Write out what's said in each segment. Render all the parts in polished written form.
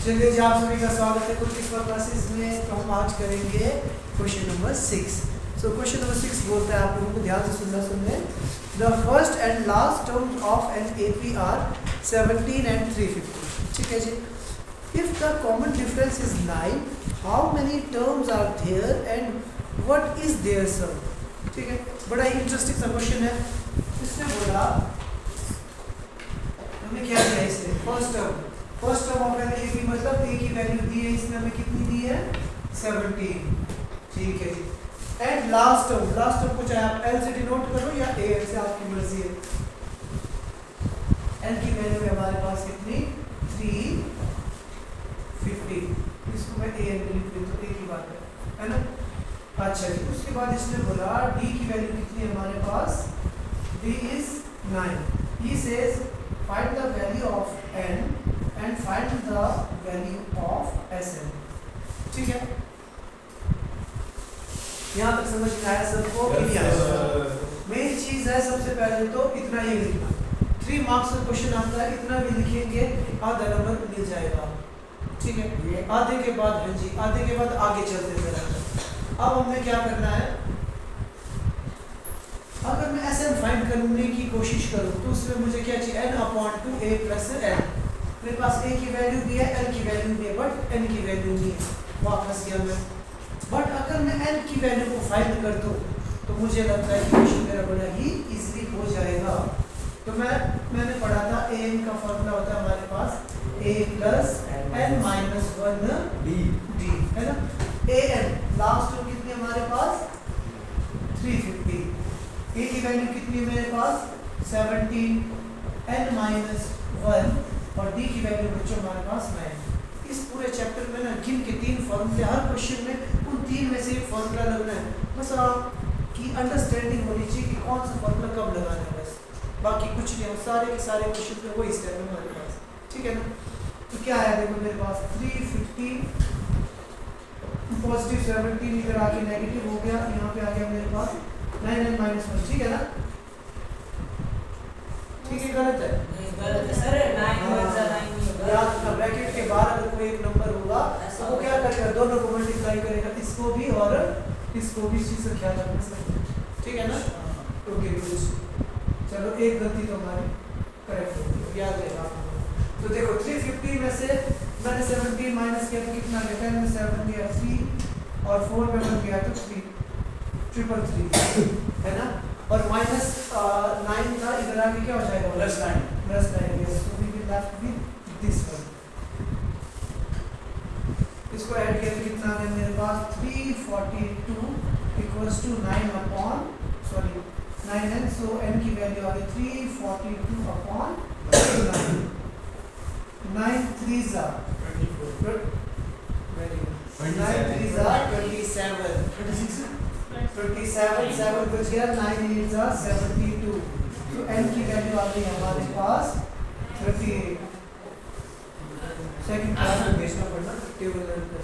चलिए जी, आप सभी का स्वागत है कुछ क्लासेस में। तो हम आज करेंगे question number 6। So question number 6 बोलता है, आप लोगों को ध्यान से सुनने, the first and last terms of an AP are 17 and 350। ठीक है जी। If the common difference is 9, how many terms are there and what is their sum. ठीक है, बड़ा ही इंटरेस्टिंग सा क्वेश्चन है। इसने बोला, हमने क्या किया इससे, first term of N A की मतलब ए की वैल्यू दी है, इसमें हमें कितनी दी है 17। ठीक है जी। एंड लास्ट टर्म को चाहे आप एल से डिनोट करो या ए से, आपकी मर्जी है। एल की वैल्यू है हमारे पास कितनी 350, इसको मैं ए एन लिख दूं तो ए की बात है ना। अच्छा जी, उसके बाद इसने बोला डी की वैल्यू कितनी है हमारे पास, D is 9। He says find the value of n and find the value of Sn। ठीक है, यहाँ तक समझ में आया सबको? मेन चीज है सबसे पहले तो इतना ही लिखना। 3 मार्क्स का क्वेश्चन आता है, इतना भी लिखेंगे आधा नंबर मिल जाएगा। ठीक है, आधे के बाद, हाँ जी, आधे के बाद आगे चलते हैं। अब हमें क्या करना है, अगर मैं Sn फाइंड करने की कोशिश करूँ तो उसमें मुझे क्या चाहिए, n/2a + n। मेरे पास a की वैल्यू भी है, l की वैल्यू भी है, बट n की वैल्यू नहीं है, वापस गया मैं। बट अगर मैं n की वैल्यू को फाइंड कर दूं तो मुझे लगता है कि क्वेश्चन मेरा बड़ा ही इजीली हो जाएगा। तो मैंने पढ़ा था an का फॉर्मूला होता है हमारे पास a + n - 1 d है ना। an लास्ट टर्म कितनी है हमारे पास 350, a की वैल्यू कितनी है मेरे पास 17, n - 1 और डी की वैल्यू बच्चों हमारे पास 9। इस पूरे चैप्टर में ना गिन के 3 फॉर्मूले, हर क्वेश्चन में उन 3 में से एक फॉर्मूला लगना है। बस आपकी अंडरस्टैंडिंग होनी चाहिए कि कौन सा फॉर्मूला कब लगाना है, बस बाकी कुछ नहीं है। सारे के सारे क्वेश्चन में वही स्टेप है हमारे पास। ठीक है ना। तो क्या आया देखो मेरे पास 350 पॉजिटिव 17 इधर आके नेगेटिव हो गया, यहाँ पे आ गया मेरे पास 9n - 1। ठीक है ना, ठीक है गलत है? गलत है सर, 9 याद रखना, ब्रैकेट के बाहर अगर कोई एक नंबर होगा तो वो क्या करेगा, दोनों को मल्टीप्लाई करेगा, इसको भी और इसको भी। इस चीज का ख्याल रखना सर, ठीक है ना। ओके चलो, एक गलती तो हमारी करेक्ट हो गई, याद रहेगा आपको। तो देखो 350 में से मैंने 17 माइनस किया तो कितना गया, 10 में 7 गया 3 और 4 में 1 गया तो 3, 333 है ना। और माइनस 9 का इधर आके क्या हो जाएगा, +9 yes, so we will left with this one। इसको ऐड किया तो कितना आ गया मेरे पास 342 = 9n, so n की वैल्यू आ गई 342/9। 9 3s are 24, very good। 9 3s are 27, 27 7 बच गया, 9 8s are 72। तो n की वैल्यू आ गई हमारे पास 38। सेकंड क्लास में भेजना पड़ना टेबल लर्न कर।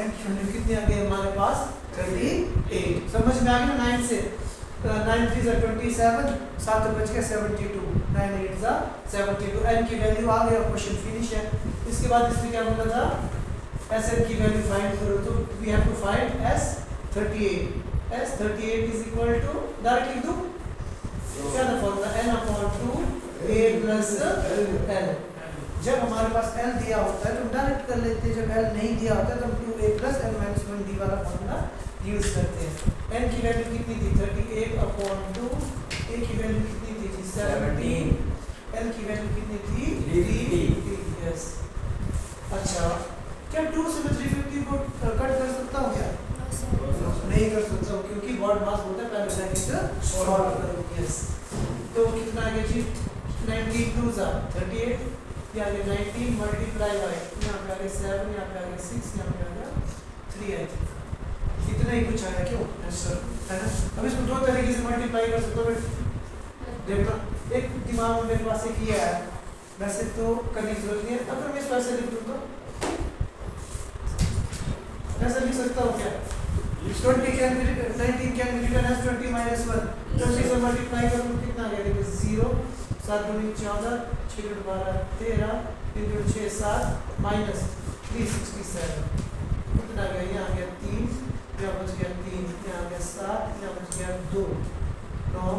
n की वैल्यू कितनी आ गई हमारे पास 38। समझ में आ गया ना। 9 से 9 3s are 27, 7 बच गया 72, 9 8s are 72। n की वैल्यू आ गई और क्वेश्चन फिनिश है। इसके बाद इसमें क्या बोला था, Sn की वैल्यू फाइंड करो, तो we have to find S38 is equal to, direct लिख दूं क्या था फॉर्मूला, n/2a + l। जब हमारे पास l दिया होता है तो हम डायरेक्ट कर लेते हैं, जब l नहीं दिया होता है तो हम 2a + n - 1d वाला फॉर्मूला यूज करते हैं। n की वैल्यू कितनी थी 38/2, a की वैल्यू कितनी थी 17, l की वैल्यू कितनी थी 350। यस। अच्छा, क्या 2 से मैं 350 को कट कर सकता हूँ क्या? नहीं कर सकता हूँ, क्योंकि वर्ड मास होता है पहले ब्रैकेट सॉल्व करो। यस, तो कितना आ गया जी 19 2s are 38, यहाँ पे 19 मल्टीप्लाई बाय, यहाँ पे आ गया 7, यहाँ पे आ गया 6, यहाँ पे आ गया 3 आई थी। इतना ही कुछ आया क्यों आंसर, है ना। अब इसको 2 तरीके से मल्टीप्लाई कर सकते हो। देखना, एक दिमाग में मेरे पास एक ये है, वैसे तो करने की जरूरत नहीं है। अगर मैं इसको ऐसे लिख दूँ तो ऐसा लिख सकता हूँ क्या, 19 can be written as 20 - 1। 20 से मल्टीप्लाई करूँ कितना आ गया, देखिए 0, 7 × 14, 6 × 12 13, 3 2 6 7 माइनस 367 कितना आ गया, यहाँ आ गया 3, यहाँ बच गया 3, यहाँ आ गया 7, यहाँ बच गया 2 9,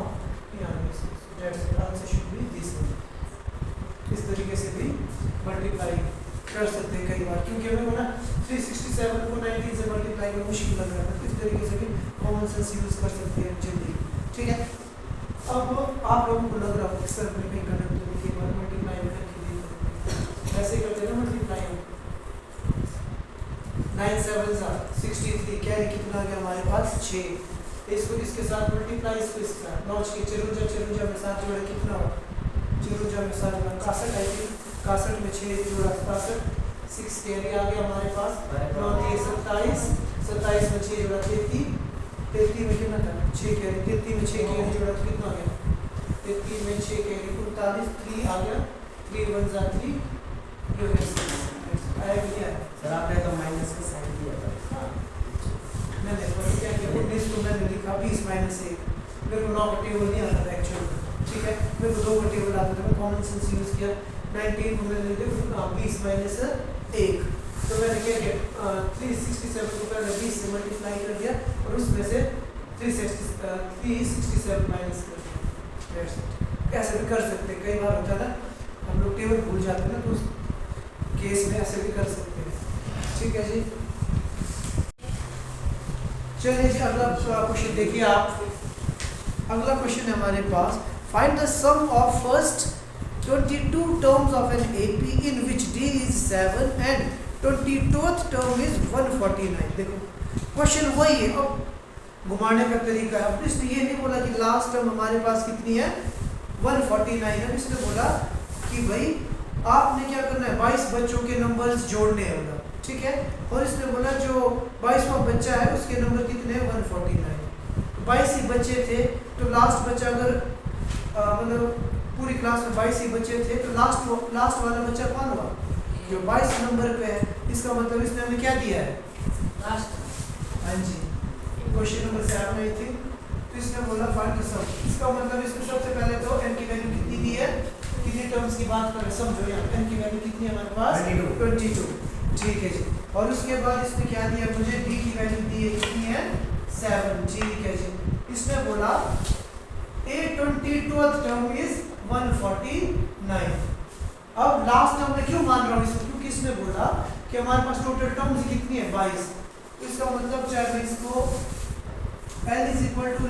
यहाँ आ गया 6। That's answer should be this one. इस तरीके से भी मल्टीप्लाई कर सकते हैं कई बार, क्योंकि हमें ना 367 को 19 से मल्टीप्लाई करना मुश्किल लग रहा है, तो इस तरीके से भी कॉमन सेंस यूज कर सकते हैं जल्दी। ठीक है, अब आप लोगों को लग रहा है सर में कहीं करना तो एक बार मल्टीप्लाई में करके ऐसे करते हैं ना मल्टीप्लाई में 9 7 63, क्या है कितना आ गया हमारे पास 6। इसको इसके साथ मल्टीप्लाई, इसको इसके साथ 9 6 चरुजा में 7 जोड़ा कितना हुआ, चरुजा में 7 जोड़ा 61 आई थी, 61 में 6 जोड़ा 67, 6 कैरी आ गया हमारे पास, 9 3 27, 27 में 6 जोड़ा 33, 33 में कितना था 6 कैरी, 33 में 6 कैरी जोड़ा तो कितना आ गया, 33 में 6 कैरी 39, 3 आ गया, 3 1 जा 3, ये हो गया 6 आया क्या सर आपने तो माइनस का साइन दिया था। हाँ मैंने क्या किया 19 को मैंने लिखा 20 माइनस 1, मेरे को 9 का टेबल नहीं आता था एक्चुअल में। ठीक है, मेरे को 2 का टेबल आता था, मैं कॉमन सेंस यूज किया, 19 को मैंने लिखा 20 माइनस 1, तो मैंने क्या किया 367 को पहले 20 से मल्टीप्लाई कर दिया और उसमें से 367 माइनस कर दिया। ऐसे भी कर सकते हैं, कई बार होता है ना हम लोग टेबल भूल जाते हैं ना, तो उस केस में ऐसे भी कर सकते हैं। ठीक है जी, चलिए जी अगला क्वेश्चन देखिए आप। अगला क्वेश्चन है हमारे पास, find the sum of first 22 terms of an AP in which D is 7 and 22th term is 149। देखो क्वेश्चन वही है, अब घुमाने का तरीका है। अब इसने ये नहीं बोला कि लास्ट टर्म हमारे पास कितनी है 149 है, इसने बोला कि भाई आपने क्या करना है 22 बच्चों के नंबर्स जोड़ने हैं, ठीक है, और इसने बोला जो 22वां बच्चा है उसके नंबर कितने हैं 149। 22 ही बच्चे थे, तो लास्ट बच्चा अगर मतलब पूरी क्लास में 22 ही बच्चे थे, तो लास्ट वाला बच्चा कौन हुआ जो 22 नंबर पे है, इसका मतलब इसने हमें क्या दिया है लास्ट। हाँ जी, क्वेश्चन नंबर 7 आई थी, तो इसने बोला फाइंड द सम। इसका मतलब इसमें सबसे पहले तो n की वैल्यू कितनी दी है, कितनी टर्म्स की बात कर रहे हैं समझो, यहाँ n की वैल्यू कितनी है हमारे पास 22। ठीक है जी, और उसके बाद इसने क्या दिया मुझे, d की वैल्यू दी है कितनी है 7। ठीक है जी, इसने बोला a 22th टर्म इज 149। अब लास्ट टर्म में क्यों मान रहा हूँ इसको, क्योंकि इसने बोला कि हमारे पास टोटल टर्म्स कितनी है 22। इसका मतलब चाहे मैं इसको l is equal to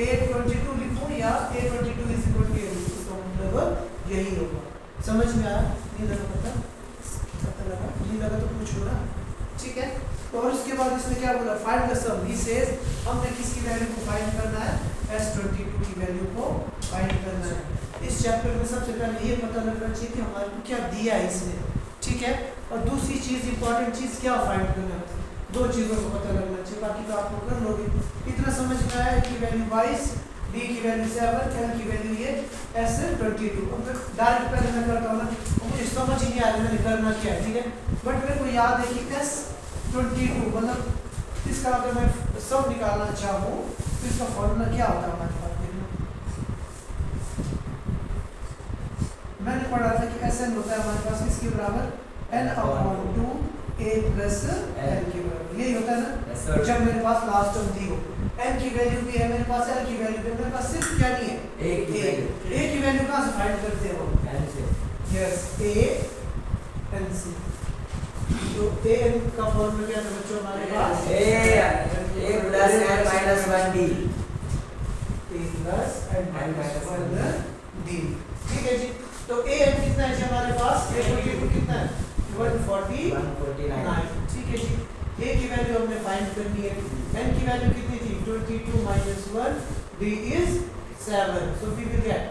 a22 लिखूं या a22 is equal to a, इसका मतलब यही होगा। समझ में आया, नहीं लगा पता लगा, नहीं लगा तो पूछो ना। ठीक है, तो और उसके बाद इसने क्या बोला find the sum. He says हमने किसकी वैल्यू को फाइंड करना है, s22 की वैल्यू को फाइंड करना है। इस चैप्टर में सबसे पहले ये पता लगना चाहिए कि हमारे को क्या दिया है इसने। ठीक है, और दूसरी चीज इंपॉर्टेंट चीज क्या फाइंड करना है, 2 चीजों को पता लगना चाहिए, बाकी तो आप लोग कर लोगे। इतना समझ में आया की वैल्यू 22, d की वैल्यू 7, l की वैल्यू ये s22। अब मैं डायरेक्ट पहले मैं करता हूँ ना, मुझे समझ ही नहीं आ रहा मैंने करना क्या है। ठीक है, बट मेरे को याद है कि s22 मतलब इसका अगर मैं सम निकालना चाहूँ तो इसका फॉर्मूला क्या होता है हमारे पास, मैंने पढ़ा था कि Sn होता है हमारे पास किसके बराबर, n/2 a प्लस l के बराबर, यही होता है ना। जब मेरे पास लास्ट टर्म दी हो, n की वैल्यू भी है मेरे पास, l की वैल्यू भी है मेरे पास, सिर्फ क्या नहीं है a की वैल्यू कहाँ से फाइंड करते हो n से। यस a n से, तो a n का फॉर्मूला क्या था बच्चों हमारे पास a plus n minus 1d, a plus n minus 1d। ठीक है जी, तो a n कितना है जी हमारे पास, a22 कितना है 149। ठीक है जी, a की वैल्यू हमने फाइंड करनी है, n की वैल्यू कितनी थी 22 minus 1, d is 7, so we will get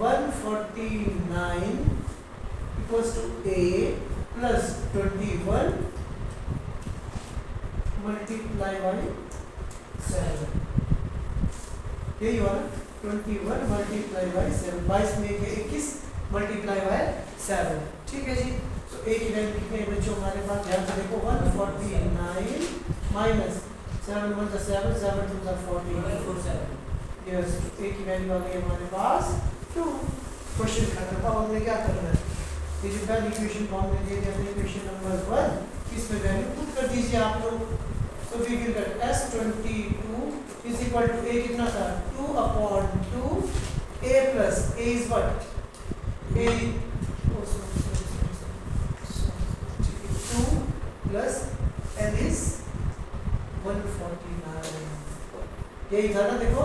149 equals to a plus 21 multiply by 7, यही हुआ ना 21 multiply by 7, 22 में 21 multiply by 7। ठीक है जी, तो a की वैल्यू कितनी है बच्चों हमारे पास, ध्यान से देखो 149 माइनस 7 1 7 7 2 14, यस a की वैल्यू आ गई हमारे पास 2। क्वेश्चन खत्म। अब हमने क्या करना है, ये जो पहली इक्वेशन फॉर्म में दिए गए हैं इक्वेशन नंबर 1 इसमें वैल्यू पुट कर दीजिए आप लोग। So we will get S22 is equal to A कितना था 2/2 A plus A is what A oh, sorry. 2 plus L is 149 यही था ना देखो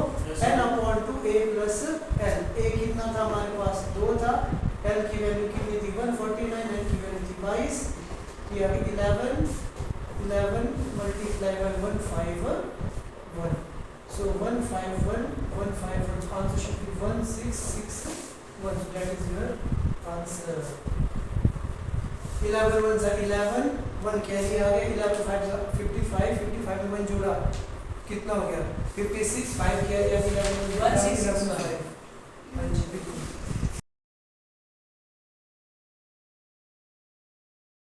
N/2 A plus L A कितना था हमारे पास 2 था L की वैल्यू कितनी थी 149 L की वैल्यू थी 22 ये 11 multiply by 151 so 151 answer should be 1661 so that is your answer 11 ones are 11 1 carry आ गया 11 5 55 में 1 जोड़ा कितना हो गया 56 5 carry आ गया 11 165 हाँ जी बिल्कुल